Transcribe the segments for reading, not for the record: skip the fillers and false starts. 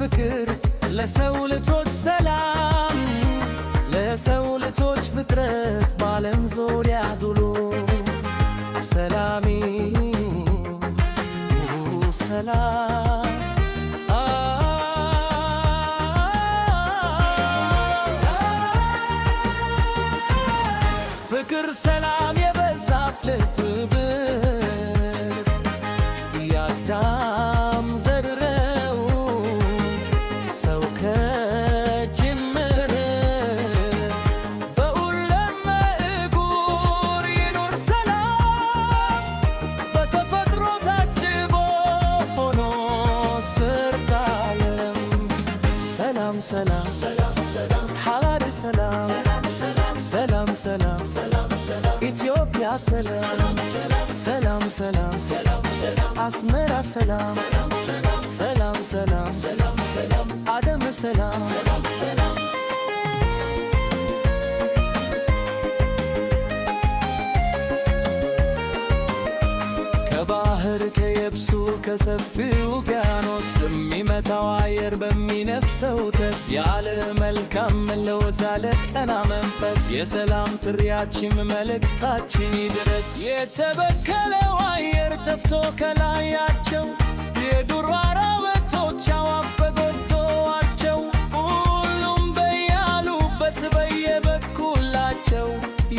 ፍቅር ለሰው ልጆች ሰላም ለሰው ልጆች ፍጥረት በዓለም ዙሪያ ዱሎ ሰላም ሰላም ፍቅር ሰላም የበዛበት ምድር የአዳም ዘር ነው ሰው ከጅምር በሁሉም እጉር ይኑር ሰላም በተፈጥሮ ታጅቦ ሆኖ ሰርታለም ሰላም ሰላም ሐረር ሰላም ሰላም ሰላም ኢትዮጵያ ሰላም ሰላም ሰላም አስመራ ሰላም ሰላም ሰላም አደም ሰላም ከባህር ከየብሱ ከሰፊው ውቅያኖስ የሚመታው አየር በሚነፍሰው ተስ ያለ መልካም መለወጥ ያለ ቀና መንፈስ የሰላም ጥሪያችን መልእክታችን ይድረስ። የተበከለው አየር ጠፍቶ ከላያቸው የዱር አራዊቶች አዕዋፍ ፈገግታቸው ሁሉም በያሉበት በየበኩላቸው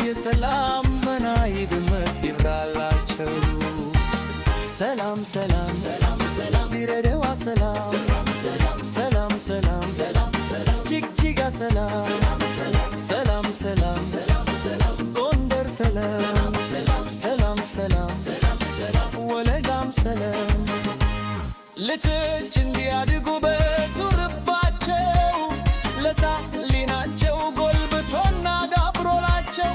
የሰላም መና ይድመቅ ይብራላቸው። ሰላም ድሬዳዋ ሰላም ጅግጅጋ ሰላም ጎንደር ሰላም ወለጋም ሰላም ልጆች እንዲያድጉ በቱርባቸው ለሕሊናቸው ጎልብቶና ዳብሮላቸው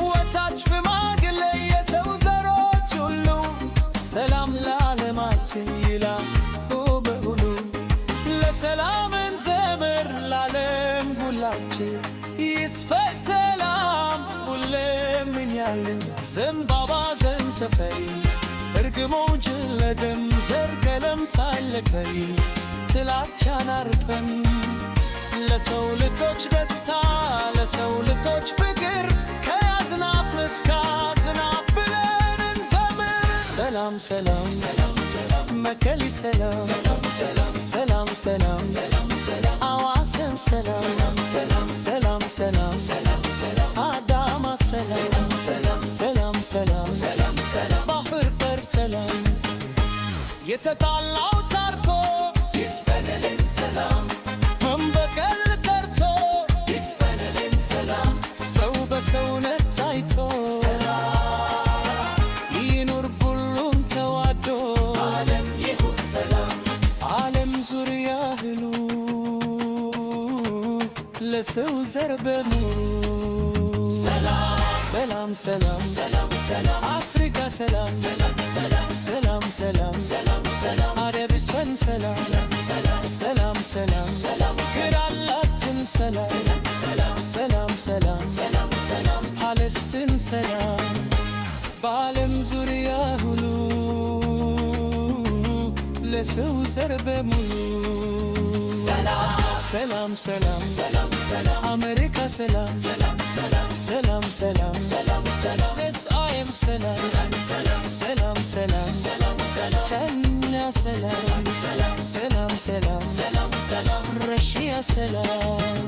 ወጣት ሽማግሌ የሰው ዘሮች ሁሉ ሰላም ለዓለማችን ይላሉ በሁሉ ለሰላም እንዘምር ለዓለም ሁላችን ይስፈር ሰላም ሁሌም እኛለን ዘንባባ ዘንተፈሪ እርግሞች ለደም ዘር ቀለም ሳይለከይ ጥላቻን አርቀን ለሰው ልጆች ደስታ ለሰው ልጆች ፍቅር ከአዝናፍ እስከ አዝናፍ ብለን እንዘምር ሰላም መቀሌ ሰላም አዋሳም ሰላም አዳማ ሰላም ባህር ዳር ሰላም የተጣላው ታርቆ ይስፈንልን ሰላም በቀል ቀርቶ ይስፈንልን ሰላም ሰው በሰውነት ታይቶ ይኑር ሁሉም ተዋዶ ዓለም ይሁን ሰላም ዓለም ዙሪያ ሁሉ ለሰው ዘር በሙሉ ሰላም አፍሪካ ሰላም አረብስታን ሰላም ግራላትን ሰላም ፓለስቲን ሰላም በዓለም ዙሪያ ሁሉ ለሰው ዘር በሙሉ ሰላም አሜሪካ ሰላም እስራኤል ሰላም ኬንያ ሰላም ረሽያ ሰላም